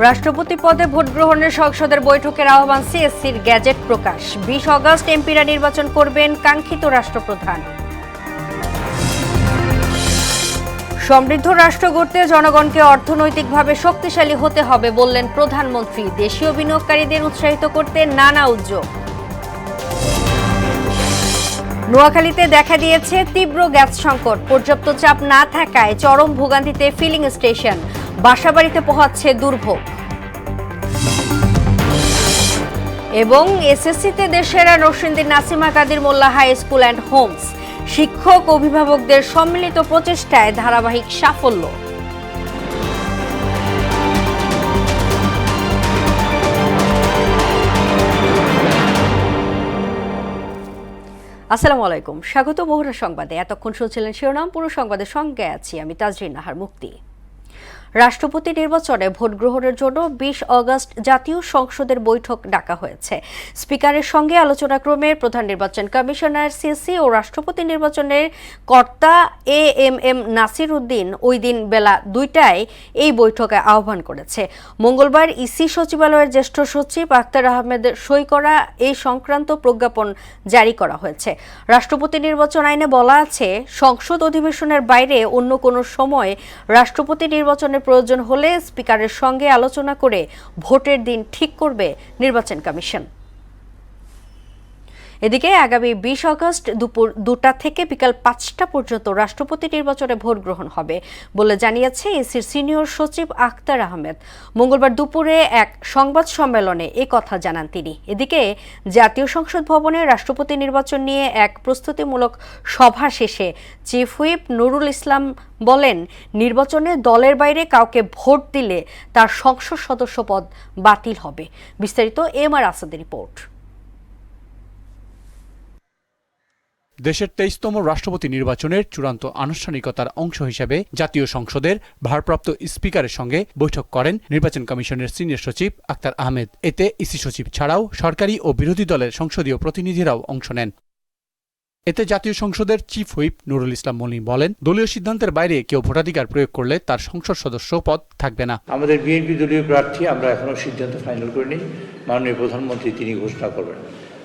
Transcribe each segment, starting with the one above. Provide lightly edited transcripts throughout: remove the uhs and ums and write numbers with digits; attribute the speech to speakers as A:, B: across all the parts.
A: রাষ্ট্রপতি পদে ভোট গ্রহণের সংসদের বৈঠকের আহ্বান, সিএসসির গ্যাজেট প্রকাশ। 20 আগস্ট এমপিরা নির্বাচন করবেন কাঙ্ক্ষিত রাষ্ট্রপ্রধান। সমৃদ্ধ রাষ্ট্র গড়তে জনগণকে অর্থনৈতিকভাবে শক্তিশালী হতে হবে বললেন প্রধানমন্ত্রী। দেশীয় বিনিয়োগকারীদের উৎসাহিত করতে নানা উদ্যোগ। নোয়াখালীতে দেখা দিয়েছে তীব্র গ্যাস সংকট। পর্যাপ্ত চাপ না থাকায় চরম ভোগান্তিতে ফিলিং স্টেশন। বাসাবাড়িতে পোহাচ্ছে দুর্ভোগ। এবং এসএসসিতে দেশসেরা নরসিংদীর নাসিমা কাদির মোল্লা হাই স্কুল অ্যান্ড হোমস। শিক্ষক অভিভাবকদের সম্মিলিত প্রচেষ্টায় ধারাবাহিক সাফল্য। আসসালামু আলাইকুম, স্বাগত মুহুরা সংবাদে। এতক্ষণ শুনছিলেন শিরোনাম, পুরো সংবাদের সঙ্গে আছি আমি তাজরিন নাহার মুক্তি। রাষ্ট্রপতি নির্বাচনে ভোট গ্রহণের জন্য 20 আগস্ট জাতীয় সংসদের বৈঠক ডাকা হয়েছে। স্পিকারের সঙ্গে আলোচনাক্রমে প্রধান নির্বাচন কমিশনার সিএসসি ও রাষ্ট্রপতি নির্বাচনের কর্তা এএমএম নাসির উদ্দিন ওই দিন বেলা 2টায় এই বৈঠকে আহ্বান করেছে। মঙ্গলবার ইসি সচিবালয়ের জ্যেষ্ঠ সচিব আখতার আহমেদের সই করা এই সংক্রান্ত প্রজ্ঞাপন জারি করা হয়েছে। রাষ্ট্রপতি নির্বাচন আইনে বলা আছে, সংসদ অধিবেশনের বাইরে অন্য কোনো সময় রাষ্ট্রপতি নির্বাচনের প্রয়োজন হলে স্পিকারের সঙ্গে আলোচনা করে ভোটের দিন ঠিক করবে নির্বাচন কমিশন। এদিকে আগামী 20 আগস্ট দুপুর 2টা থেকে বিকাল 5টা পর্যন্ত রাষ্ট্রপতি নির্বাচনে ভোট গ্রহণ হবে বলে জানিয়েছে ইসির সিনিয়র সচিব আখতার আহমেদ। মঙ্গলবার দুপুরে এক সংবাদ সম্মেলনে এ কথা জানান তিনি। এদিকে জাতীয় সংসদ ভবনে রাষ্ট্রপতি নির্বাচন নিয়ে এক প্রস্তুতিমূলক সভা শেষে চিফ হুইপ নুরুল ইসলাম বলেন, নির্বাচনে দলের বাইরে কাউকে ভোট দিলে তার সংসদ সদস্য পদ বাতিল হবে। বিস্তারিত এম আর আসাদের রিপোর্ট।
B: দেশের 23তম রাষ্ট্রপতি নির্বাচনের চূড়ান্ত আনুষ্ঠানিকতার অংশ হিসেবে জাতীয় সংসদের ভারপ্রাপ্ত স্পিকারের সঙ্গে বৈঠক করেন নির্বাচন কমিশনের সিনিয়র সচিব আখতার আহমেদ। এতে ইসি সচিব ছাড়াও সরকারি ও বিরোধী দলের সংসদীয় প্রতিনিধিরাও অংশ নেন। এতে জাতীয় সংসদের চিফ হুইপ নুরুল ইসলাম মনি বলেন, দলীয় সিদ্ধান্তের বাইরে কেউ ভোটাধিকার প্রয়োগ করলে তার সংসদ সদস্য পদ থাকবে না।
C: আমাদের বিএনপি দলীয় প্রার্থী আমরা এখনো সিদ্ধান্ত ফাইনাল করিনি। মাননীয় প্রধানমন্ত্রী তিনি ঘোষণা করবেন।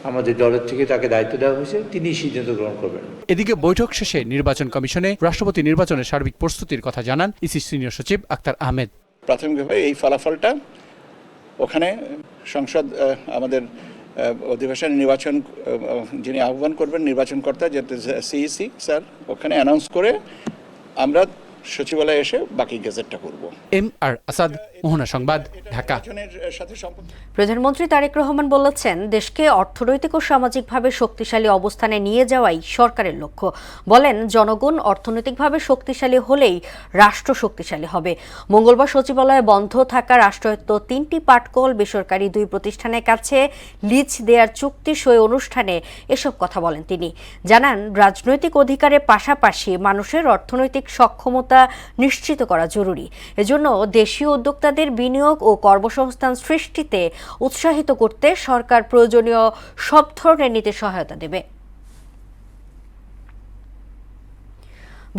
C: আমাদের দলের থেকে তাকে দায়িত্ব দেওয়া হয়েছে, তিনি সিদ্ধান্ত গ্রহণ করবেন।
B: এদিকে বৈঠক শেষে নির্বাচন কমিশনে রাষ্ট্রপতি নির্বাচনের সার্বিক প্রস্তুতির কথা জানান ইসি সিনিয়র সচিব আখতার আহমেদ।
D: প্রাথমিকভাবে এই ফলাফলটা ওখানে সংসদ আমাদের অধিবেশন নির্বাচন যিনি আহ্বান করবেন নির্বাচনকর্তা যেহেতু সিইসি স্যার, ওখানে অ্যানাউন্স করে আমরা সচিবালয়ে এসে বাকি গেজেটটা করব। এম আর আসাদ,
B: মোহনা সংবাদ, ঢাকা।
A: প্রধানমন্ত্রী তারেক রহমান বলেছেন, দেশকে অর্থনৈতিক ও সামাজিকভাবে শক্তিশালী অবস্থানে নিয়ে যাওয়াই সরকারের লক্ষ্য। বলেন, জনগণ অর্থনৈতিকভাবে শক্তিশালী হলেই রাষ্ট্র শক্তিশালী হবে। মঙ্গলবার সচিবালয়ে বন্ধ থাকা রাষ্ট্রায়ত্ত 3টি পাটকল বেসরকারি 2 প্রতিষ্ঠানের কাছে লিজ দেওয়ার চুক্তি সই অনুষ্ঠানে এসব কথা বলেন তিনি। জানান, রাজনৈতিক অধিকারের পাশাপাশি মানুষের অর্থনৈতিক সক্ষমতা নিশ্চিত করা জরুরি। এজন্য দেশীয় উদ্যোক্তাদের বিনিয়োগ ও কর্মসংস্থান সৃষ্টিতে উৎসাহিত করতে সরকার প্রয়োজনীয় সব ধরনের নীতি সহায়তা দেবে।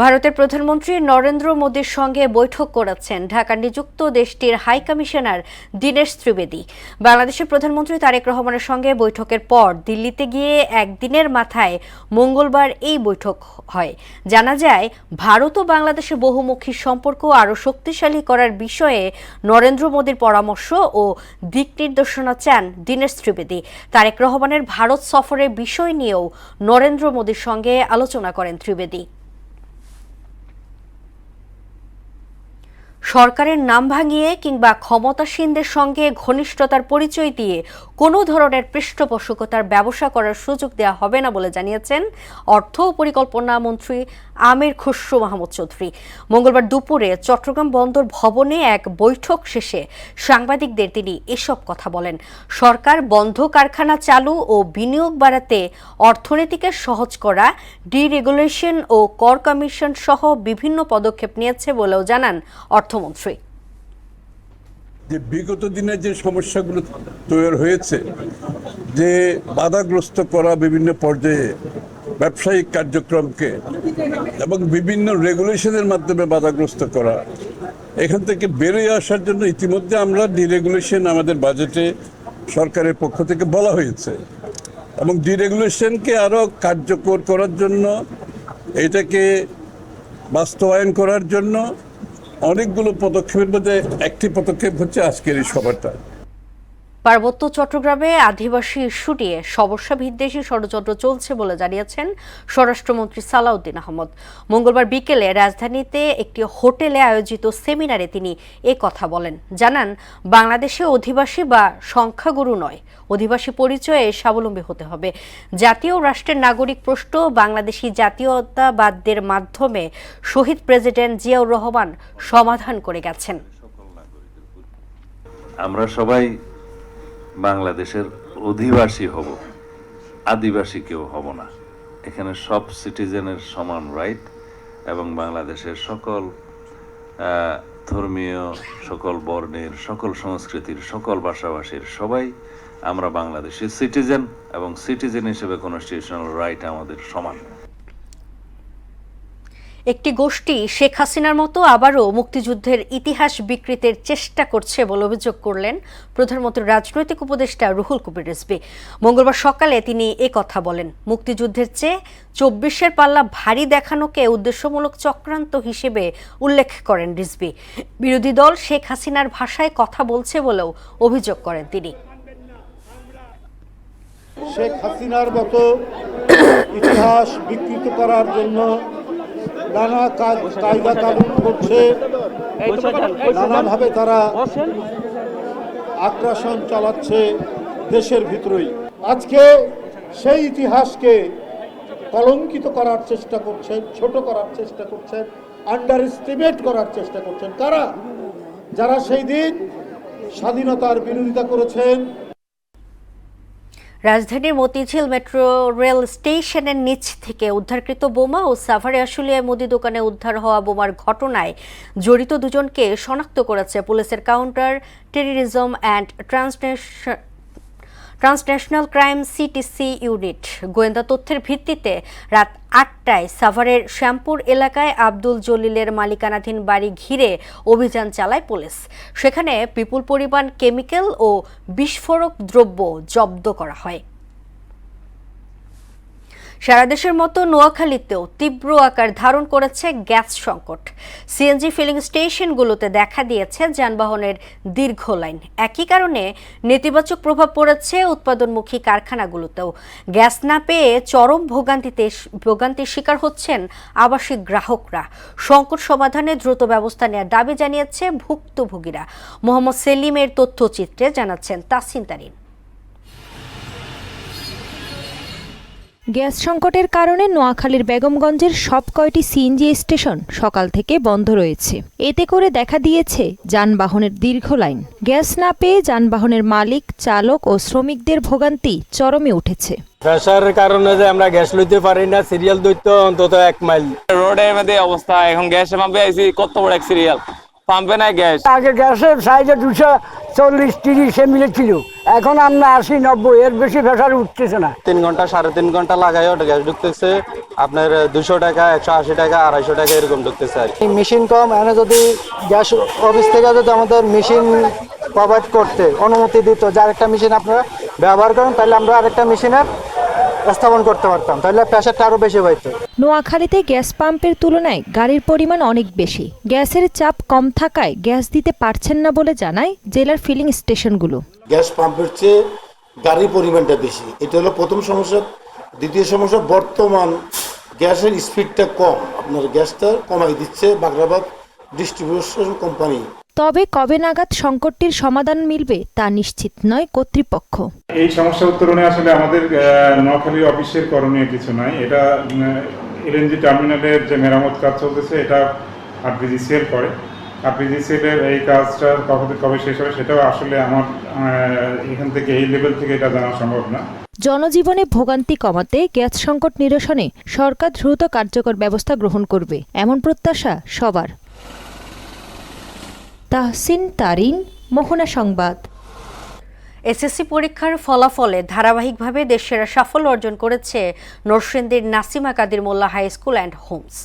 A: ভারতের প্রধানমন্ত্রী নরেন্দ্র মোদীর সঙ্গে বৈঠক করেছেন ঢাকা নিযুক্ত দেশটির হাই কমিশনার দীনেশ ত্রিবেদী। বাংলাদেশের প্রধানমন্ত্রী তারেক রহমানের সঙ্গে বৈঠকের পর দিল্লিতে গিয়ে একদিনের মাথায় মঙ্গলবার এই বৈঠক হয়। জানা যায়, ভারত ও বাংলাদেশের বহুমুখী সম্পর্ক আরও শক্তিশালী করার বিষয়ে নরেন্দ্র মোদীর পরামর্শ ও দিক নির্দেশনা চান দীনেশ ত্রিবেদী। তারেক রহমানের ভারত সফরের বিষয় নিয়েও নরেন্দ্র মোদীর সঙ্গে আলোচনা করেন ত্রিবেদী। সরকারের নাম ভাঙিয়ে কিংবা ক্ষমতাসীনদের সঙ্গে ঘনিষ্ঠতার পরিচয় দিয়ে কোনো ধরনের পৃষ্ঠপোষকতার ব্যবসা করার সুযোগ দেওয়া হবে না বলে জানিয়েছেন অর্থ ও পরিকল্পনা মন্ত্রী আমির খুসরো মাহমুদ চৌধুরী। মঙ্গলবার দুপুরে চট্টগ্রাম বন্দর ভবনে এক বৈঠক শেষে সাংবাদিকদের তিনি এসব কথা বলেন। সরকার বন্ধ কারখানা চালু ও বিনিয়োগ বাড়াতে অর্থনীতিকে সহজ করা, ডিরেগুলেশন ও কর কমিশন সহ বিভিন্ন পদক্ষেপ নিয়েছে বলেও জানান অর্থমন্ত্রী।
E: যে বিগত দিনের যে সমস্যাগুলো তৈরি হয়েছে, যে বাধাগ্রস্ত করা বিভিন্ন পর্যায়ে ব্যবসায়িক কার্যক্রমকে এবং বিভিন্ন রেগুলেশনের মাধ্যমে বাধাগ্রস্ত করা, এখান থেকে বেরিয়ে আসার জন্য ইতিমধ্যে আমরা ডিরেগুলেশন আমাদের বাজেটে সরকারের পক্ষ থেকে বলা হয়েছে এবং ডিরেগুলেশনকে আরও কার্যকর করার জন্য এটাকে বাস্তবায়ন করার জন্য অনেকগুলো পদক্ষেপের মধ্যে একটি পদক্ষেপ হচ্ছে আজকের এই সভাটা।
A: পার্বত্য চট্টগ্রামে আদিবাসী ইস্যু নিয়ে সমস্যা বিদ্বেষী ষড়যন্ত্র চলছে বলে জানিয়েছেন স্বরাষ্ট্রমন্ত্রী সালাউদ্দিন আহমদ। মঙ্গলবার বিকেলে রাজধানীতে একটি হোটেলে আয়োজিত সেমিনারে তিনি কথা বলেন। জানান, বাংলাদেশে অধিবাসী বা সংখ্যাগুরু নয়, অধিবাসী পরিচয়ে স্বাবলম্বী হতে হবে। জাতীয় রাষ্ট্রের নাগরিক প্রশ্ন বাংলাদেশি জাতীয়তাবাদদের মাধ্যমে শহীদ প্রেসিডেন্ট জিয়াউর রহমান সমাধান করে গেছেন।
F: আমরা সবাই বাংলাদেশের অধিবাসী হব, আদিবাসী কেউ হব না। এখানে সব সিটিজেনের সমান রাইট এবং বাংলাদেশের সকল ধর্মীয়, সকল বর্ণের, সকল সংস্কৃতির, সকল ভাষাভাষীর সবাই আমরা বাংলাদেশের সিটিজেন এবং সিটিজেন হিসেবে কনস্টিটিউশনাল রাইট আমাদের সমান।
A: একটি গোষ্ঠী শেখ হাসিনার মতো আবারও মুক্তিযুদ্ধের ইতিহাস বিকৃতির চেষ্টা করছে বলে অভিযোগ করলেন প্রধানমন্ত্রীর রাজনৈতিক উপদেষ্টা রুহুল কবির রিজভী। মঙ্গলবার সকালে তিনি কথা বলেন। মুক্তিযুদ্ধের চেয়ে 24-এর পাল্লা ভারী দেখানোকে উদ্দেশ্যমূলক চক্রান্ত হিসেবে উল্লেখ করেন রিজভী। বিরোধী দল শেখ হাসিনার ভাষায় কথা বলছে বলেও অভিযোগ করেন তিনি।
G: শেখ হাসিনার মতো ইতিহাস বিকৃত করার জন্য নানা কায়দা কানুন করছে, নানাভাবে তারা আগ্রাসন চালাচ্ছে দেশের ভিতরেই। আজকে সেই ইতিহাসকে কলঙ্কিত করার চেষ্টা করছেন, ছোট করার চেষ্টা করছেন, আন্ডার এস্টিমেট করার চেষ্টা করছেন। কারা? যারা সেই দিন স্বাধীনতার বিরোধিতা করেছেন।
A: রাজধানীর মতিঝিল মেট্রো রেল স্টেশনের নিচ থেকে উদ্ধারকৃত বোমা ও সাভারে আশুলিয়ায় মুদি দোকানে উদ্ধার হওয়া বোমার ঘটনায় জড়িত দুজনকে শনাক্ত করেছে পুলিশের counter terrorism and transnational crime CTC unit. গোয়েন্দা তথ্যের ভিত্তিতে রাত 8টায় সাভারের শ্যামপুর এলাকায় আব্দুল জলিলের মালিকানাধীন বাড়ি ঘিরে অভিযান চালায় পুলিশ। সেখানে বিপুল পরিমাণ কেমিক্যাল ও বিস্ফোরক দ্রব্য জব্দ করা হয়। সারা দেশের মতো নোয়াখালীতেও তীব্র আকার ধারণ করেছে গ্যাস সংকট। সিএনজি ফিলিং স্টেশনগুলোতে দেখা দিয়েছে যানবাহনের দীর্ঘ লাইন। একই কারণে নেতিবাচক প্রভাব পড়েছে উৎপাদনমুখী কারখানাগুলোতেও। গ্যাস না পেয়ে চরম ভোগান্তির শিকার হচ্ছেন আবাসিক গ্রাহকরা। সংকট সমাধানে দ্রুত ব্যবস্থা নেওয়ার দাবি জানিয়েছে ভুক্তভোগীরা। মোহাম্মদ সেলিমের তথ্যচিত্রে জানাচ্ছেন তাসিন তারিন।
H: গ্যাস সংকটের কারণে নোয়াখালীর বেগমগঞ্জের সব কয়টি সিএনজি স্টেশন সকাল থেকে বন্ধ রয়েছে। এতে করে দেখা দিয়েছে যানবাহনের দীর্ঘ লাইন। গ্যাস না পেয়ে যানবাহনের মালিক, চালক ও শ্রমিকদের ভোগান্তি চরমে উঠেছে।
I: প্রেসারের কারণে যে আমরা গ্যাস লইতে পারি না, সিরিয়াল দৈত্য অন্তত 1 মাইল।
J: রোডের মধ্যে অবস্থা এখন গ্যাসের পাম্পে আইছি, কত বড় এক সিরিয়াল, পাম্পে নাই গ্যাস।
K: আগে গ্যাসের সাইজে 240-30 মিলে ছিল, এখন আমরা 80-90, এর বেশি প্রেসার উঠতেছে না।
J: 3 ঘন্টা 3.5 ঘন্টা লাগাইও গ্যাস ঢুকতেছে আপনার 200 টাকা, 180 টাকা, 250 টাকা এরকম ঢুকতেছে আর কি।
K: মেশিন কম, এনে যদি গ্যাস অফিস থেকে যদি আমাদের মেশিন প্রোভাইড করতে অনুমতি দিত, যার একটা মেশিন আপনারা ব্যবহার করেন, তাহলে আমরা আরেকটা মেশিনের স্থাপন করতে পারতাম, তাহলে প্রেসারটা আরো বেশি হইতো।
H: নোয়াখালীতে গ্যাস পাম্পের তুলনায় গাড়ির পরিমাণ অনেক বেশি। গ্যাসের চাপ কম থাকায় গ্যাস দিতে পারছেন না বলে জানায় জেলার ফিলিং স্টেশনগুলো।
L: গ্যাস পাম্পের চেয়ে গাড়ির পরিমাণটা বেশি, এটা হলো প্রথম সমস্যা। দ্বিতীয় সমস্যা, বর্তমান গ্যাসের স্পিডটা কম, আপনার গ্যাসটা কমাই দিচ্ছে বাগরাবাদ ডিস্ট্রিবিউশন কোম্পানি।
H: তবে কবে নাগাদ সংকটটির সমাধান মিলবে তা নিশ্চিত নয় কর্তৃপক্ষ।
M: এই সমস্যা উত্তরণে আসলে আমাদের নোয়াখালী অফিসের করণীয় কিছু নাই। এটা এলএনজি টার্মিনালের যে মেরামত কাজ চলতেছে, এটা আরপিজিসিএল করে। আরপিজিসিএল এই কাজটা কবে শেষ হবে সেটাও আসলে আমার এখান থেকে এই লেভেল থেকে এটা জানা সম্ভব না।
H: জনজীবনে ভোগান্তি কমাতে গ্যাস সংকট নিরসনে সরকার দ্রুত কার্যকর ব্যবস্থা গ্রহণ করবে, এমন প্রত্যাশা সবার। তাহসিন তারিন, মোহনা সংবাদ।
A: এসএসসি পরীক্ষার ফলাফলে ধারাবাহিকভাবে দেশসেরা সাফল্য অর্জন করেছে নরসিংদীর নাসিমা কাদির মোল্লা হাই স্কুল অ্যান্ড হোমস।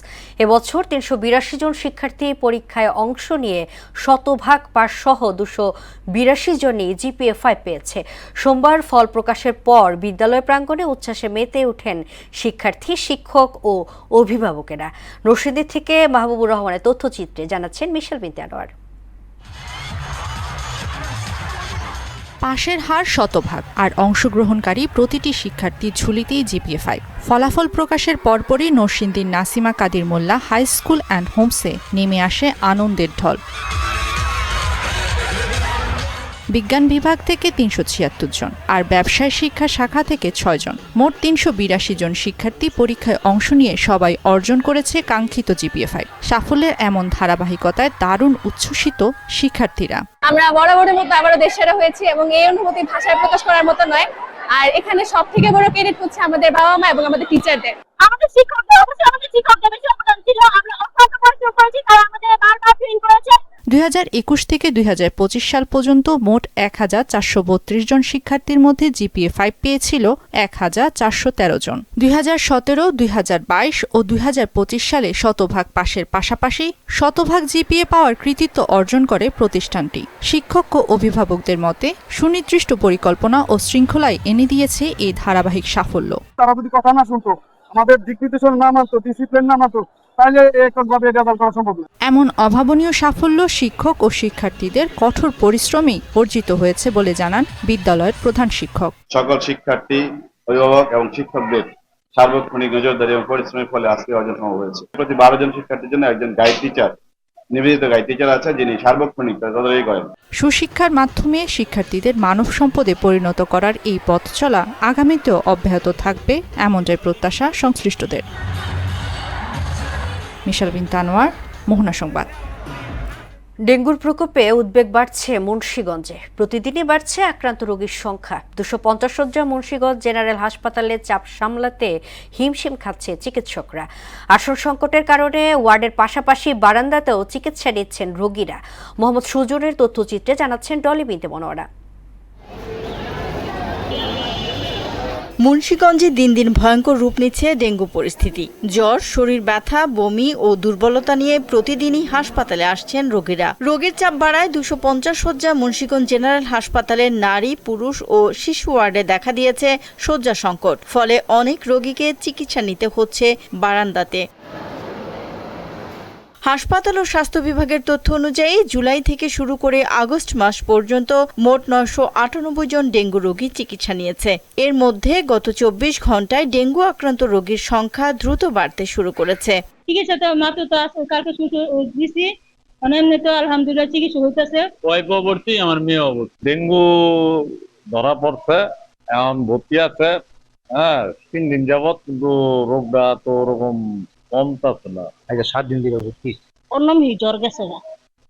A: এবছর ৩৮২ জন শিক্ষার্থী পরীক্ষায় অংশ নিয়ে শতভাগ পাস সহ ২৮২ জনই জিপিএ 5 পেয়েছে। সোমবার ফল প্রকাশের পর বিদ্যালয় প্রাঙ্গণে উচ্ছ্বাসে মেতে ওঠেন শিক্ষার্থী, শিক্ষক ও অভিভাবকেরা। নরসিংদী থেকে মাহবুবুর রহমানের তথ্যচিত্রে জানাচ্ছেন মিশেল বিনতে আনোয়ার।
N: পাশের হার শতভাগ আর অংশগ্রহণকারী প্রতিটি শিক্ষার্থীর ঝুলিতেই জিপিএ 5। ফলাফল প্রকাশের পরপরই নরসিংদীর নাসিমা কাদির মোল্লা হাই স্কুল অ্যান্ড হোমসে নেমে আসে আনন্দের ঢল। বিজ্ঞান বিভাগ থেকে ৩৭৬ জন আর ব্যবসায় শিক্ষা শাখা থেকে ৬ জন, মোট ৩৮২ জন শিক্ষার্থী পরীক্ষায় অংশ নিয়ে সবাই অর্জন করেছে কাঙ্ক্ষিত জিপিএ 5। সাফল্যের এমন ধারাবাহিকতায় দারুণ উচ্ছ্বসিত শিক্ষার্থীরা।
O: আমরা বরাবরের মতো আবারও দেশসেরা হয়েছি এবং এই অনুভূতি ভাষায় প্রকাশ করার মতো নয়। আর এখানে সব থেকে বড় ক্রেডিট হচ্ছে আমাদের বাবা মা এবং আমাদের টিচারদের। আমাদের শিক্ষকদের অবশ্যই আমাদের শিক্ষকদের বেশি অবদান ছিল। আমরা অত্যন্ত পরিশ্রম করেছি, তারা আমাদের বারবার ট্রেন করেছে।
N: ২০২১ থেকে ২০২৫ সাল পর্যন্ত মোট ১,৪৩২ জন শিক্ষার্থীর মধ্যে জিপিএ 5 পেয়েছিল ১,৪১৩ জন। ২০১৭, ২০২২ ও ২০২৫ সালে শতভাগ পাশের পাশাপাশি শতভাগ জিপিএ পাওয়ার কৃতিত্ব অর্জন করে প্রতিষ্ঠানটি। শিক্ষক ও অভিভাবকদের মতে সুনির্দিষ্ট পরিকল্পনা ও শৃঙ্খলায় এনে দিয়েছে এই ধারাবাহিক সাফল্য।
P: তারা যদি কথা না শুনতো, আমাদের দিক নির্দেশনা না মানতো, ডিসিপ্লিন না মানতো, তাহলে এককভাবে রেজাল্ট করা সম্ভব না।
N: এমন অভাবনীয় সাফল্য শিক্ষক ও শিক্ষার্থীদের কঠোর পরিশ্রমেই অর্জিত হয়েছে বলে জানান বিদ্যালয়ের প্রধান শিক্ষক।
Q: সকল শিক্ষার্থী, অভিভাবক এবং শিক্ষকদের সার্বক্ষণিক নজরদারি এবং পরিশ্রমের ফলে আজকে অর্জন সম্ভব হয়েছে। প্রতি ১২ জন শিক্ষার্থীর জন্য একজন গাইড টিচার, নিবেদিত গাইড টিচার আছে, যিনি সার্বক্ষণিক তদারকি করেন।
N: সুশিক্ষার মাধ্যমে শিক্ষার্থীদের মানব সম্পদে পরিণত করার এই পথ চলা আগামীতেও অব্যাহত থাকবে, এমনটাই প্রত্যাশা সংশ্লিষ্টদের। মিশেল বিনতে আনোয়ার, মোহনা সংবাদ।
A: ডেঙ্গুর প্রকোপে উদ্বেগ বাড়ছে মুন্সিগঞ্জে। প্রতিদিনই বাড়ছে আক্রান্ত রোগীর সংখ্যা। ২৫০ শয্যা মুন্সিগঞ্জ জেনারেল হাসপাতালে চাপ সামলাতে হিমশিম খাচ্ছে চিকিৎসকরা। আসন সংকটের কারণে ওয়ার্ডের পাশাপাশি বারান্দাতেও চিকিৎসা নিচ্ছেন রোগীরা। মোহাম্মদ সুজনের তথ্যচিত্রে জানাচ্ছেন ডলি বিনতে মনোয়ারা।
R: মুন্সিগঞ্জে দিন দিন ভয়ঙ্কর রূপ নিচ্ছে ডেঙ্গু পরিস্থিতি। জ্বর, শরীর ব্যথা, বমি ও দুর্বলতা নিয়ে প্রতিদিনই হাসপাতালে আসছেন রোগীরা। রোগীর চাপ বাড়ায় ২৫০ শয্যা মুন্সিগঞ্জ জেনারেল হাসপাতালের নারী, পুরুষ ও শিশু ওয়ার্ডে দেখা দিয়েছে শয্যা সংকট। ফলে অনেক রোগীকে চিকিৎসা নিতে হচ্ছে বারান্দাতে। হাসপাতাল ও স্বাস্থ্য বিভাগের তথ্য অনুযায়ী জুলাই থেকে শুরু করে আগস্ট মাস পর্যন্ত মোট ৯৯৮ জন ডেঙ্গু রোগী চিকিৎসা নিয়েছে। এর মধ্যে গত ২৪ ঘন্টায় ডেঙ্গু আক্রান্ত রোগীর সংখ্যা দ্রুত বাড়তে শুরু করেছে।
O: চিকিৎসা তো মাত্র তো কালকে শুরু দিছি, এমনি তো আলহামদুলিল্লাহ চিকিৎসা হইতেছে।
S: পরবর্তী আমার মেয়ে ডেঙ্গু ধরা পড়ছে, এখন ভর্তি আছে। ৩ দিন যাবত, কিন্তু রোগটা তো ওরকম কমতাছে না। ৭ দিন ধরে ভর্তি।
O: অন্যম জ্বর গেছে না,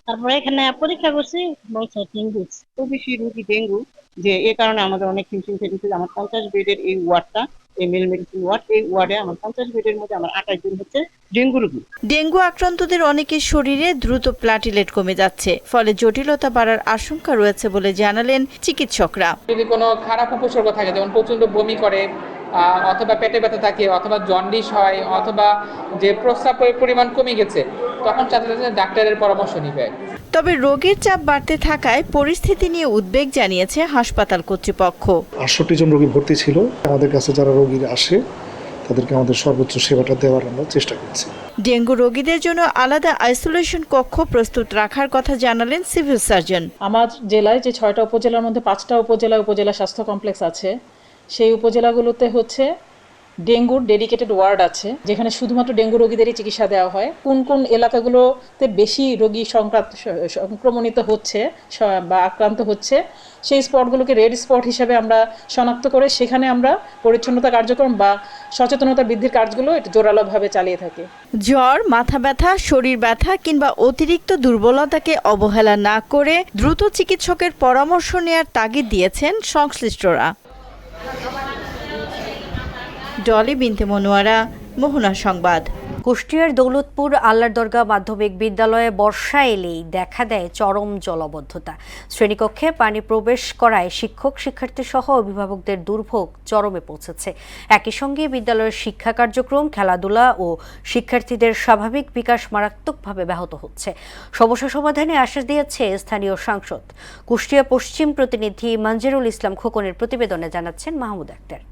O: তারপরে এখানে পরীক্ষা করছি, বলছে ডেঙ্গু।
T: খুব বেশি রোগী ডেঙ্গু, যে এই কারণে আমাদের অনেক হিমশিম খেতে হচ্ছে। আমার 50 বেডের এই ওয়ার্ডটা, এই মেল মেডিসিন ওয়ার্ড, এই ওয়ার্ডে আমার 50 বেডের মধ্যে আমার 28 জন হচ্ছে ডেঙ্গু রোগী।
R: ডেঙ্গু আক্রান্তদের অনেকের শরীরে দ্রুত প্লাটিলেট কমে যাচ্ছে, ফলে জটিলতা বাড়ার আশঙ্কা রয়েছে বলে জানালেন চিকিৎসকরা।
U: যদি কোনো খারাপ উপসর্গ থাকে, যেমন প্রচন্ড বমি করে, অথবা পেটে ব্যথা থাকে, অথবা জন্ডিস হয়, অথবা যে প্রস্রাবের পরিমাণ কমে গেছে, তখন সাথে সাথে ডাক্তারের পরামর্শ নিবে।
R: তবে রোগীর চাপ বাড়তে থাকায় পরিস্থিতি নিয়ে উদ্বেগ জানিয়েছে হাসপাতাল কর্তৃপক্ষ।
V: ৬৮ জন রোগী ভর্তি ছিল। আমাদের কাছে যারা রোগী আসে তাদেরকে আমাদের সর্বোচ্চ সেবাটা দেওয়ার আমরা চেষ্টা করছি।
R: ডেঙ্গু রোগীদের জন্য আলাদা আইসোলেশন কক্ষ প্রস্তুত রাখার কথা জানালেন সিভিল সার্জন।
W: আমার জেলায় যে 6টা উপজেলার মধ্যে 5টা উপজেলা স্বাস্থ্য কমপ্লেক্স আছে, সেই উপজেলাগুলোতে হচ্ছে ডেঙ্গুর ডেডিকেটেড ওয়ার্ড আছে, যেখানে শুধুমাত্র ডেঙ্গু রোগীদেরই চিকিৎসা দেওয়া হয়। কোন কোন এলাকাগুলোতে বেশি রোগী সংক্রমণিত হচ্ছে বা আক্রান্ত হচ্ছে, সেই স্পটগুলোকে রেড স্পট হিসেবে আমরা শনাক্ত করে সেখানে আমরা পরিচ্ছন্নতা কার্যক্রম বা সচেতনতা বৃদ্ধির কাজগুলো জোরালোভাবে চালিয়ে থাকি।
R: জ্বর, মাথা ব্যথা, শরীর ব্যথা কিংবা অতিরিক্ত দুর্বলতাকে অবহেলা না করে দ্রুত চিকিৎসকের পরামর্শ নেওয়ার তাগিদ দিয়েছেন সংশ্লিষ্টরা। ডলি বিনতে মনোয়ারা, মোহনা সংবাদ।
A: কুষ্টিয়ার দৌলতপুর আল্লাহর দরগা মাধ্যমিক বিদ্যালয়ে বর্ষা এলেই দেখা দেয় চরম জলাবদ্ধতা। শ্রেণীকক্ষে পানি প্রবেশ করায় শিক্ষক শিক্ষার্থী সহ অভিভাবকদের দুর্ভোগ চরমে পৌঁছেছে। একই সঙ্গে বিদ্যালয়ের শিক্ষা কার্যক্রম, খেলাধুলা ও শিক্ষার্থীদের স্বাভাবিক বিকাশ মারাত্মকভাবে ব্যাহত হচ্ছে। সমস্যা সমাধানে আশ্বাস দিয়েছে স্থানীয় সাংসদ। কুষ্টিয়া পশ্চিম প্রতিনিধি মঞ্জুরুল ইসলাম খোকনের প্রতিবেদনে জানাচ্ছেন মাহমুদ আক্তার।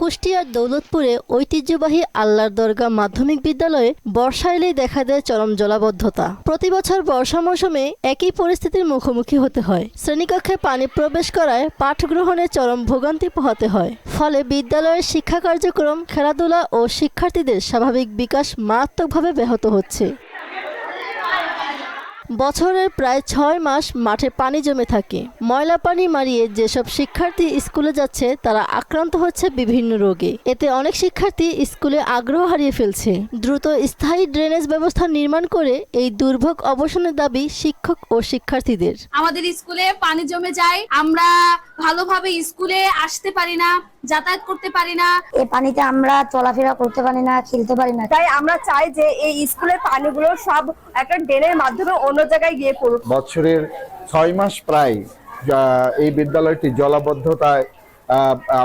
B: কুষ্টিয়ার দৌলতপুরে ঐতিহ্যবাহী আল্লাহর দরগা মাধ্যমিক বিদ্যালয়ে বর্ষা এলেই দেখা দেয় চরম জলাবদ্ধতা। প্রতি বছর বর্ষা মৌসুমে একই পরিস্থিতির মুখোমুখি হতে হয়। শ্রেণীকক্ষে পানি প্রবেশ করায় পাঠ গ্রহণে চরম ভোগান্তি পোহাতে হয়। ফলে বিদ্যালয়ের শিক্ষা কার্যক্রম, খেলাধুলা ও শিক্ষার্থীদের স্বাভাবিক বিকাশ মারাত্মকভাবে ব্যাহত হচ্ছে। বছরের প্রায় 6 মাস মাঠে পানি জমে থাকে। ময়লা পানি মারিয়ে যেসব শিক্ষার্থী স্কুলে যাচ্ছে তারা আক্রান্ত হচ্ছে বিভিন্ন রোগে। এতে অনেক শিক্ষার্থী স্কুলে আগ্রহ হারিয়ে ফেলছে। দ্রুত স্থায়ী ড্রেনেজ ব্যবস্থা নির্মাণ করে এই দুর্ভোগ অবসানের দাবি শিক্ষক ও শিক্ষার্থীদের।
O: আমাদের স্কুলে পানি জমে যায়, আমরা ভালোভাবে স্কুলে আসতে পারি না, যাতায়াত করতে পারি না।
C: এই পানিতে আমরা চলাফেরা করতে পারি না, খেলতে পারি না।
O: তাই আমরা চাই যে এই স্কুলের পানিগুলো সব একটা ড্রেনের মাধ্যমে অন্য জায়গায় গিয়ে পড়ুক।
D: বছরের 6 মাস প্রায় এই বিদ্যালয়টি জলাবদ্ধতায়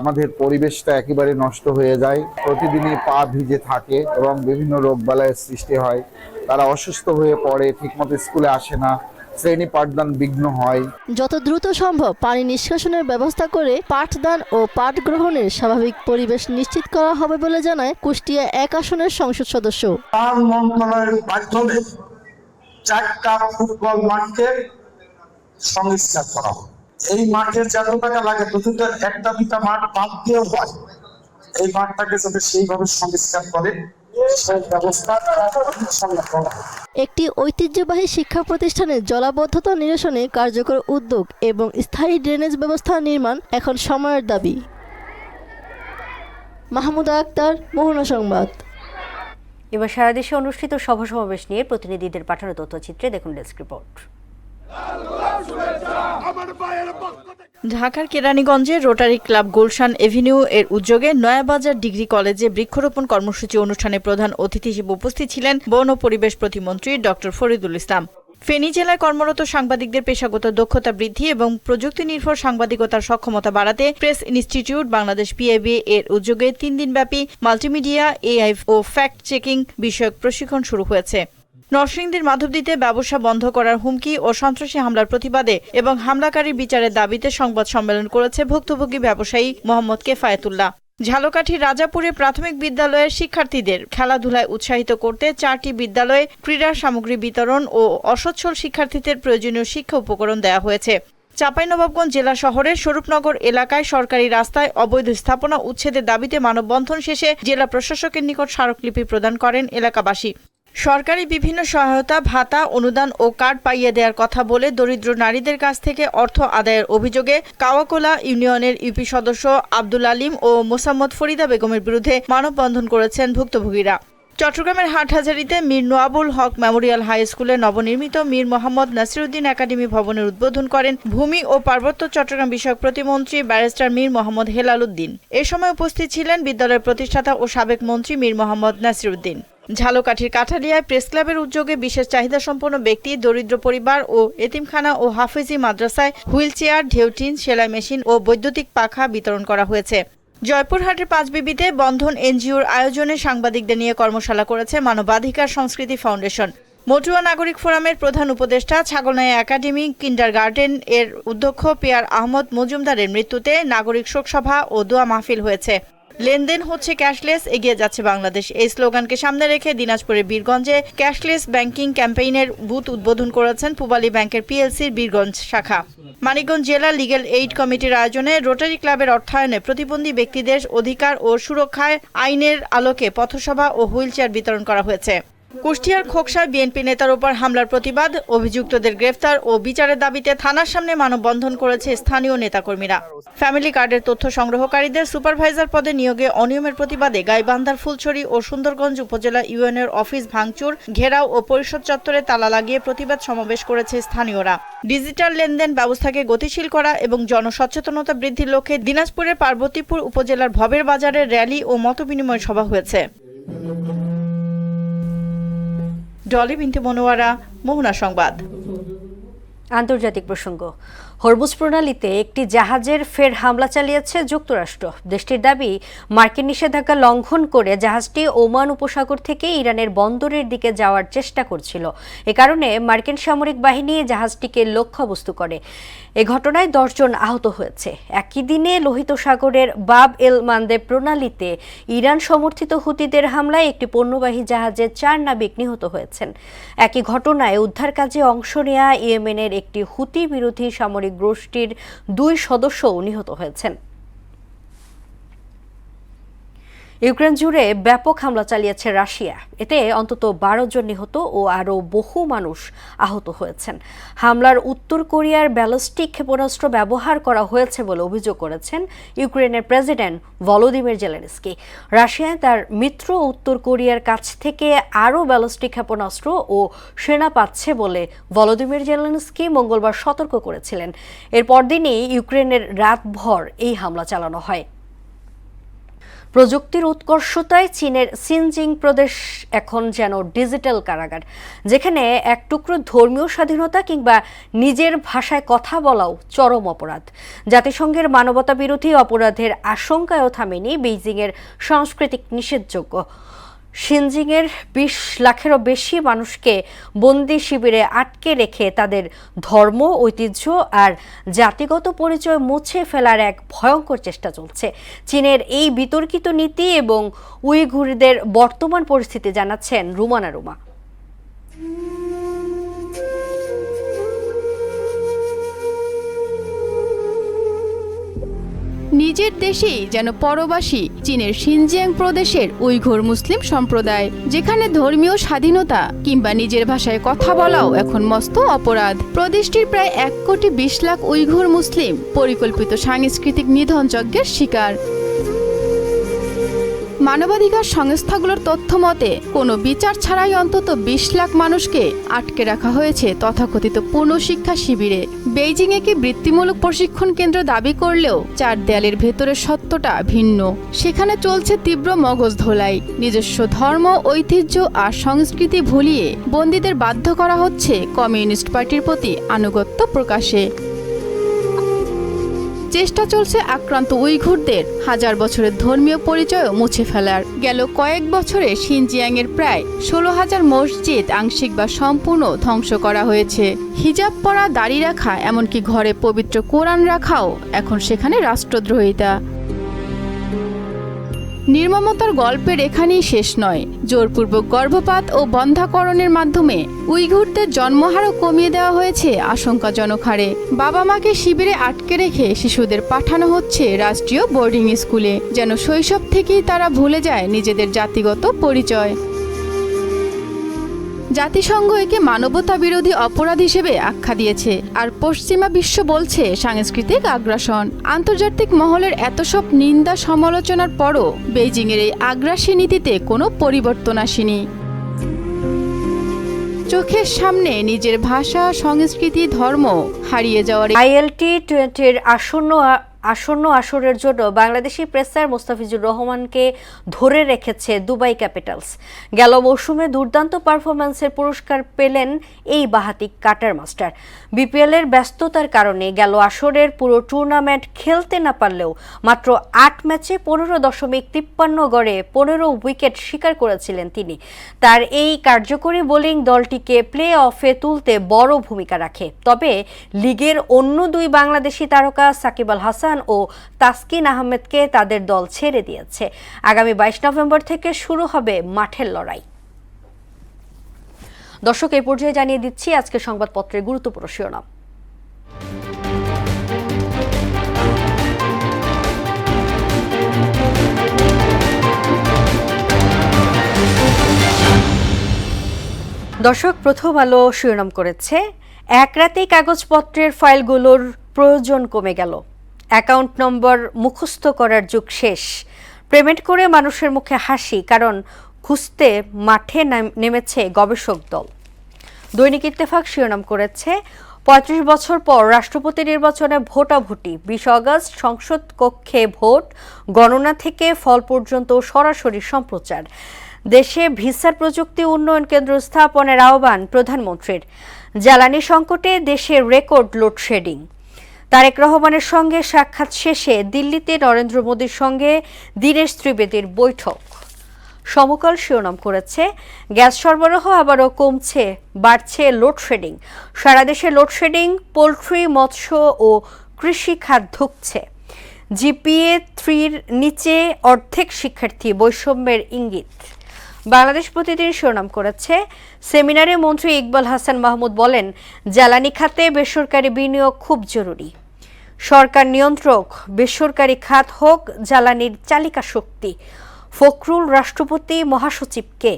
D: আমাদের পরিবেশটা একেবারে নষ্ট হয়ে যায়। প্রতিদিনই পা ভিজে থাকে এবং বিভিন্ন রোগবালাইয়ের সৃষ্টি হয়। তারা অসুস্থ হয়ে পড়ে, ঠিকমতো স্কুলে আসে না, শ্রেণী পাঠদান বিঘ্ন হয়।
B: যত দ্রুত সম্ভব পানি নিষ্কাশনের ব্যবস্থা করে পাঠদান ও পাঠ গ্রহণের স্বাভাবিক পরিবেশ নিশ্চিত করা হবে বলে জানায় কুষ্টিয়া 1 আসনের সংসদ সদস্য।
P: মন্ত্রণালয়ের মাধ্যমে 4টা ফুটবল মাঠকে সংস্কার করা হবে। এই মাঠের যত টাকা লাগে দুটো একটা দুটা মাঠ বাদ দিয়েও হয়, এই মাঠটাকে যাতে সেইভাবে সংস্কার করে সেই ব্যবস্থা করা।
B: একটি ঐতিহ্যবাহী শিক্ষা প্রতিষ্ঠানের জলাবদ্ধতা নিরসনে কার্যকর উদ্যোগ এবং স্থায়ী ড্রেনেজ ব্যবস্থা নির্মাণ এখন সময়ের দাবি। মাহমুদ আক্তার, মোহনা সংবাদ।
A: এবার সারা দেশে অনুষ্ঠিত সভা সমাবেশ নিয়ে প্রতিনিধিদের পাঠানো তথ্যচিত্রে দেখুন ডেস্ক রিপোর্ট।
R: ঢাকার কেরানীগঞ্জে রোটারি ক্লাব গুলশান এভিনিউ এর উদ্যোগে নয়াবাজার ডিগ্রি কলেজে বৃক্ষরোপণ কর্মসূচি অনুষ্ঠানে প্রধান অতিথি হিসেবে উপস্থিত ছিলেন বন ও পরিবেশ প্রতিমন্ত্রী ডক্টর ফরিদুল ইসলাম। ফেনী জেলায় কর্মরত সাংবাদিকদের পেশাগত দক্ষতা বৃদ্ধি এবং প্রযুক্তি নির্ভর সাংবাদিকতার সক্ষমতা বাড়াতে প্রেস ইনস্টিটিউট বাংলাদেশ PIBA এর উদ্যোগে 3 দিনব্যাপী মাল্টিমিডিয়া, AI ও ফ্যাক্ট চেকিং বিষয়ক প্রশিক্ষণ শুরু হয়েছে। নরসিংদীর মাধবদীতে ব্যবসা বন্ধ করার হুমকি ও সন্ত্রাসী হামলার প্রতিবাদে এবং হামলাকারীর বিচারের দাবিতে সংবাদ সম্মেলন করেছে ভুক্তভোগী ব্যবসায়ী মোহাম্মদ কেফায়েতুল্লাহ। ঝালকাঠির রাজাপুরে প্রাথমিক বিদ্যালয়ের শিক্ষার্থীদের খেলাধুলায় উৎসাহিত করতে 4টি বিদ্যালয়ে ক্রীড়া সামগ্রী বিতরণ ও অসচ্ছল শিক্ষার্থীদের প্রয়োজনীয় শিক্ষা উপকরণ দেওয়া হয়েছে। চাঁপাইনবাবগঞ্জ জেলা শহরের স্বরূপনগর এলাকায় সরকারি রাস্তায় অবৈধ স্থাপনা উচ্ছেদের দাবিতে মানববন্ধন শেষে জেলা প্রশাসকের নিকট স্মারকলিপি প্রদান করেন এলাকাবাসী। সরকারি বিভিন্ন সহায়তা, ভাতা, অনুদান ও কার্ড পাইয়ে দেওয়ার কথা বলে দরিদ্র নারীদের কাছ থেকে অর্থ আদায়ের অভিযোগে কাওয়াকোলা ইউনিয়নের ইউপি সদস্য আব্দুল আলিম ও মোসাম্মদ ফরিদা বেগমের বিরুদ্ধে মানববন্ধন করেছেন ভুক্তভোগীরা। চট্টগ্রামের হাটহাজারীতে মীর নোয়াবুল হক মেমোরিয়াল হাই স্কুলে নবনির্মিত মীর মোহাম্মদ নাসিরউদ্দিন একাডেমি ভবনের উদ্বোধন করেন ভূমি ও পার্বত্য চট্টগ্রাম বিষয়ক প্রতিমন্ত্রী ব্যারিস্টার মীর মোহাম্মদ হেলাল উদ্দিন। এ সময় উপস্থিত ছিলেন বিদ্যালয়ের প্রতিষ্ঠাতা ও সাবেক মন্ত্রী মীর মোহাম্মদ নাসিরউদ্দিন। ঝালকাঠির কাঠালিয়ায় প্রেস ক্লাবের উদ্যোগে বিশেষ চাহিদা সম্পন্ন ব্যক্তি, দরিদ্র পরিবার ও এতিমখানা ও হাফেজি মাদ্রাসায় হুইল চেয়ার, ঢেউটিন, সেলাই মেশিন ও বৈদ্যুতিক পাখা বিতরণ করা হয়েছে। জয়পুরহাটের পাঁচবিবিতে বন্ধন এনজিওর আয়োজনে সাংবাদিকদের নিয়ে কর্মশালা করেছে মানবাধিকার সংস্কৃতি ফাউন্ডেশন। মটুয়া নাগরিক ফোরামের প্রধান উপদেষ্টা ছাগলনাইয়া একাডেমি কিন্ডারগার্টেন এর অধ্যক্ষ পিয়ার আহমদ মজুমদারের মৃত্যুতে নাগরিক শোকসভা ও দোয়া মাহফিল হয়েছে। লেনদেন হচ্ছে ক্যাশলেস, এগিয়ে যাচ্ছে বাংলাদেশ, এই স্লোগানকে সামনে রেখে দিনাজপুরের বীরগঞ্জে ক্যাশলেস ব্যাংকিং ক্যাম্পেইনের বুথ উদ্বোধন করেছেন পূবালী ব্যাংকের PLCর বীরগঞ্জ শাখা। মানিকগঞ্জ জেলা লিগ্যাল এইড কমিটির আয়োজনে রোটারি ক্লাবের অর্থায়নে প্রতিবন্ধী ব্যক্তিদের অধিকার ও সুরক্ষায় আইনের আলোকে পথসভা ও হুইল চেয়ার বিতরণ করা হয়েছে। কুষ্টিয়ার খোকসায় বিএনপি নেতার উপর হামলার প্রতিবাদ, অভিযুক্তদের গ্রেফতার ও বিচারের দাবিতে থানার সামনে মানববন্ধন করেছে স্থানীয় নেতাকর্মীরা। ফ্যামিলি কার্ডের তথ্য সংগ্রহকারীদের সুপারভাইজার পদে নিয়োগে অনিয়মের প্রতিবাদে গাইবান্ধার ফুলছড়ি ও সুন্দরগঞ্জ উপজেলা ইউএনএর অফিস ভাঙচুর, ঘেরাও ও পরিষদ চত্বরে তালা লাগিয়ে প্রতিবাদ সমাবেশ করেছে স্থানীয়রা। ডিজিটাল লেনদেন ব্যবস্থাকে গতিশীল করা এবং জনসচেতনতা বৃদ্ধির লক্ষ্যে দিনাজপুরের পার্বতীপুর উপজেলার ভবের বাজারে র্যালি ও মতবিনিময় সভা হয়েছে। ডলি বিনতে মনোয়ারা, মোহনা সংবাদ।
A: আন্তর্জাতিক প্রসঙ্গ। হরমুজ প্রণালীতে একটি জাহাজের ফের হামলা চালিয়েছে যুক্তরাষ্ট্র। দেশটির দাবি, মার্কিন নিষেধাজ্ঞা লঙ্ঘন করে জাহাজটি ওমান উপসাগর থেকে ইরানের বন্দরের দিকে যাওয়ার চেষ্টা করছিল। এ কারণে মার্কিন সামরিক বাহিনী জাহাজটিকে লক্ষ্যবস্তু করে। এ ঘটনায় 10 জন আহত হয়েছে। একই দিনে লোহিত সাগরের বাব এল মান্দেব প্রণালীতে ইরান সমর্থিত হুতিদের হামলায় একটি পণ্যবাহী জাহাজের 4 নাবিক নিহত হয়েছেন। একই ঘটনায় উদ্ধার কাজে অংশ নেওয়া ইয়েমেনের একটি হুতি বিরোধী সামরিক গোষ্ঠীর 2 সদস্যও নিহত হয়েছেন। ইউক্রেন জুড়ে ব্যাপক হামলা চালিয়েছে রাশিয়া। এতে অন্তত 12 জন নিহত ও আরও বহু মানুষ আহত হয়েছেন। হামলার উত্তর কোরিয়ার ব্যালিস্টিক ক্ষেপণাস্ত্র ব্যবহার করা হয়েছে বলে অভিযোগ করেছেন ইউক্রেনের প্রেসিডেন্ট ভলোদিমির জেলেনস্কি। রাশিয়া তার মিত্র উত্তর কোরিয়ার কাছ থেকে আরও ব্যালিস্টিক ক্ষেপণাস্ত্র ও সেনা পাচ্ছে বলে ভলোদিমির জেলেনস্কি মঙ্গলবার সতর্ক করেছিলেন। এর পরদিনই ইউক্রেনের রাতভর এই হামলা চালানো হয়। প্রযুক্তির উৎকর্ষতায় চীনের সিনজিং প্রদেশ এখন যেন ডিজিটাল কারাগার, যেখানে এক টুকরো ধর্মীয় স্বাধীনতা কিংবা নিজের ভাষায় কথা বলাও চরম অপরাধ। জাতিসংঘের মানবতা বিরোধী অপরাধের আশঙ্কায়ও থামেনি বেইজিংয়ের সাংস্কৃতিক নিষেধযোগ্য। সিনজিংয়ের 20 লাখেরও বেশি মানুষকে বন্দি শিবিরে আটকে রেখে তাদের ধর্ম, ঐতিহ্য আর জাতিগত পরিচয় মুছে ফেলার এক ভয়ঙ্কর চেষ্টা চলছে। চীনের এই বিতর্কিত নীতি এবং উইঘুরদের বর্তমান পরিস্থিতি জানাচ্ছেন রুমানা রুমা।
E: নিজের দেশেই যেন পরবাসী চীনের শিনজিয়াং প্রদেশের উইঘুর মুসলিম সম্প্রদায়, যেখানে ধর্মীয় স্বাধীনতা কিংবা নিজের ভাষায় কথা বলাও এখন মস্ত অপরাধ। প্রদেশটির প্রায় 1,20,00,000 উইঘুর মুসলিম পরিকল্পিত সাংস্কৃতিক নিধন যজ্ঞের শিকার। মানবাধিকার সংস্থাগুলোর তথ্য মতে কোনো বিচার ছাড়াই অন্তত 20 লাখ মানুষকে আটকে রাখা হয়েছে তথাকথিত পূর্ণশিক্ষা শিবিরে। বেইজিং একে বৃত্তিমূলক প্রশিক্ষণ কেন্দ্র দাবি করলেও 4 দেয়ালের ভেতরের সত্যটা ভিন্ন। সেখানে চলছে তীব্র মগজ ধোলাই। নিজস্ব ধর্ম, ঐতিহ্য আর সংস্কৃতি ভুলিয়ে বন্দীদের বাধ্য করা হচ্ছে কমিউনিস্ট পার্টির প্রতি আনুগত্য প্রকাশে। চেষ্টা চলছে আক্রান্ত উইঘুরদের হাজার বছরের ধর্মীয় পরিচয়ও মুছে ফেলার। গেল কয়েক বছরে শিনজিয়াংয়ের প্রায় 16,000 মসজিদ আংশিক বা সম্পূর্ণ ধ্বংস করা হয়েছে। হিজাব পরা, দাড়ি রাখা, এমনকি ঘরে পবিত্র কোরআন রাখাও এখন সেখানে রাষ্ট্রদ্রোহিতা। নির্মমতার গল্পের এখানেই শেষ নয়। জোরপূর্বক গর্ভপাত ও বন্ধ্যাকরণের মাধ্যমে উইঘুরদের জন্মহারও কমিয়ে দেওয়া হয়েছে আশঙ্কাজনক হারে। বাবা মাকে শিবিরে আটকে রেখে শিশুদের পাঠানো হচ্ছে রাষ্ট্রীয় বোর্ডিং স্কুলে, যেন শৈশব থেকেই তারা ভুলে যায় নিজেদের জাতিগত পরিচয়। জাতিসংঘ একে মানবতা বিরোধী অপরাধ হিসেবে আখ্যা দিয়েছে, আর পশ্চিমা বিশ্ব বলছে সাংস্কৃতিক আগ্রাসন। আন্তর্জাতিক মহলের এত সব নিন্দা সমালোচনার পরও বেইজিংয়ের এই আগ্রাসী নীতিতে কোনো পরিবর্তন আসেনি। চোখের সামনে নিজের ভাষা, সংস্কৃতি, ধর্ম হারিয়ে যাওয়ার
A: ILT20 আসন্ন আসরের জন্য বাংলাদেশি পেসার মোস্তাফিজুর রহমানকে ধরে রেখেছে দুবাই ক্যাপিটালস। গেল মৌসুমে দুর্দান্ত পারফরম্যান্সের পুরস্কার পেলেন এই বাঁহাতি কাটার মাস্টার। বিপিএলের ব্যস্ততার কারণে গেল আসরের পুরো টুর্নামেন্ট খেলতে না পারলেও মাত্র 8 ম্যাচে 15.53 গড়ে 15 উইকেট শিকার করেছিলেন তিনি। তার এই কার্যকরী বোলিং দলটিকে প্লে অফে তুলতে বড় ভূমিকা রাখে। তবে লিগের অন্য 2 বাংলাদেশি তারকা সাকিব আল হাসান ও তাসকিন আহমেদকে তাদের দল ছেড়ে দিয়েছে। আগামী 22 নভেম্বর থেকে শুরু হবে মাঠের লড়াই। দর্শক, এই পর্যায়ে জানিয়ে দিচ্ছি আজকের সংবাদপত্রের গুরুত্বপূর্ণ শিরোনাম। দর্শক, প্রথম আলো শিরোনাম করেছে, এক রাতেই কাগজপত্রের ফাইলগুলোর প্রয়োজন কমে গেল, অ্যাকাউন্ট নম্বর মুখস্থ করার যুগ শেষ, পেমেন্ট করে মানুষের মুখে হাসি, কারণ খুঁজতে মাঠে নেমেছে গবেষক দল। দৈনিক ইত্তেফাক শিরোনাম করেছে, ৩৫ বছর পর রাষ্ট্রপতি নির্বাচনে ভোটাভুটি, ২০ আগস্ট সংসদ কক্ষে ভোট, গণনা থেকে ফল পর্যন্ত সরাসরি সম্প্রচার, দেশে ভিসার প্রযুক্তি উন্নয়ন কেন্দ্র স্থাপনের আহ্বান প্রধানমন্ত্রীর, জ্বালানি সংকটে দেশে রেকর্ড লোডশেডিং, তারেক রহমানের সঙ্গে সাক্ষাৎ শেষে দিল্লিতে নরেন্দ্র মোদীর সঙ্গে দীনেশ ত্রিবেদীর বৈঠক। সমকাল শিরোনাম করেছে, গ্যাস সরবরাহ আবারও কমছে, বাড়ছে লোডশেডিং, সারা দেশে লোডশেডিং, পোলট্রি, মৎস্য ও কৃষি খাত ধুঁকছে, জিপিএ 3-র নিচে অর্ধেক শিক্ষার্থী, বৈষম্যের ইঙ্গিত। বাংলাদেশ প্রতিদিন শিরোনাম করেছে, সেমিনারে মন্ত্রী ইকবাল হাসান মাহমুদ বলেন, জ্বালানি খাতে বেসরকারি বিনিয়োগ খুব জরুরি, সরকার নিয়ন্ত্রক, বেসরকারি খাত হোক জ্বালানির চালিকা শক্তি। ফখরুল রাষ্ট্রপতি মহাসচিবকে,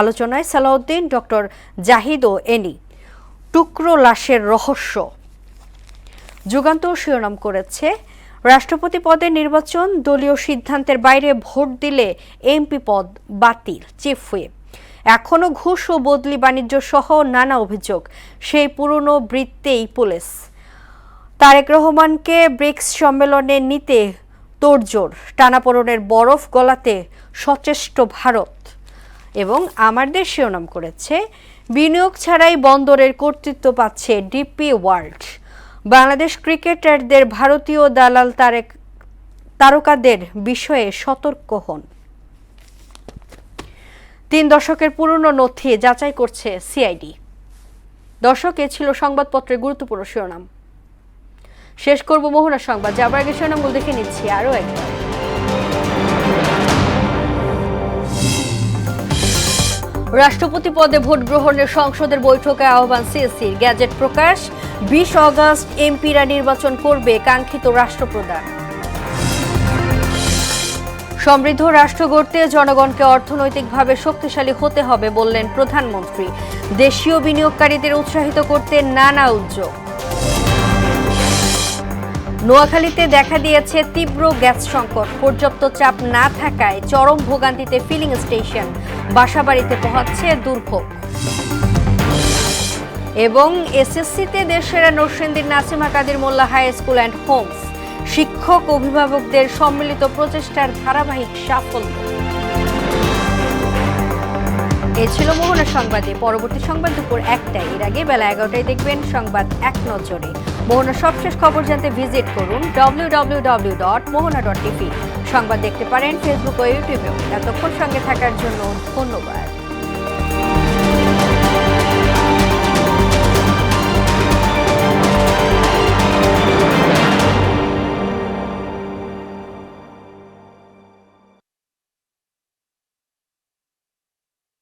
A: আলোচনায় সালাউদ্দিন, ডক্টর জাহিদ ও এনি। টুকরো লাশের রহস্য। যুগান্তর শিরোনাম করেছে, রাষ্ট্রপতি পদের নির্বাচন দলীয় সিদ্ধান্তের বাইরে ভোট দিলে এমপি পদ বাতিল, চিফ হুইপ। এখনও ঘুষ ও বদলি বাণিজ্য সহ নানা অভিযোগ, সেই পুরনো বৃত্তেই পুলিশ। তারেক রহমানকে ব্রিক্স সম্মেলনে নিতে তোড়জোড়, টানাপোড়েনের বরফ গলাতে সচেষ্ট ভারত। এবং আমার দেশ শিরোনাম করেছে, বিনিয়োগ ছাড়াই বন্দরের কর্তৃত্ব পাচ্ছে ডিপি ওয়ার্ল্ড, বাংলাদেশ ক্রিকেটারদের ভারতীয় দালাল তারকাদের বিষয়ে সতর্ক হন। 3 দশকের পুরনো নথি যাচাই করছে সিআইডি। দর্শক, এ ছিল সংবাদপত্রের গুরুত্বপূর্ণ শিরোনাম। শেষ করব মোহনা সংবাদ, যাবার আগে শিরোনামগুলো দেখে নিচ্ছি আরও একবার। রাষ্ট্রপতি পদে ভোট গ্রহণের সংসদের বৈঠকে আহ্বান সিএসির, গ্যাজেট প্রকাশ, 20 আগস্ট এমপিরা নির্বাচন করবে কাঙ্ক্ষিত রাষ্ট্রপ্রধান। সমৃদ্ধ রাষ্ট্র গড়তে জনগণকে অর্থনৈতিকভাবে শক্তিশালী হতে হবে বললেন প্রধানমন্ত্রী, দেশীয় বিনিয়োগকারীদের উৎসাহিত করতে নানা উদ্যোগ। নোয়াখালীতে দেখা দিয়েছে তীব্র গ্যাস সংকট, পর্যাপ্ত চাপ না থাকায় চরম ভোগান্তিতে ফিলিং স্টেশন, বাসাবাড়িতে পোহাচ্ছে দুর্ভোগ। এবং এসএসসিতে দেশসেরা নরসিংদীর নাসিমা কাদির মোল্লা হাই স্কুল অ্যান্ড হোমস, শিক্ষক অভিভাবকদের সম্মিলিত প্রচেষ্টার ধারাবাহিক সাফল্য। এ ছিল মোহনা সংবাদে। পরবর্তী সংবাদ দুপুর 1টায়, এর আগে বেলা 11টায় দেখবেন সংবাদ এক নজরে। মোহনার সবশেষ খবর জানতে ভিজিট করুন www.mohana.tv। সংবাদ দেখতে পারেন ফেসবুক ও ইউটিউবেও। এতক্ষণ সঙ্গে থাকার জন্য ধন্যবাদ।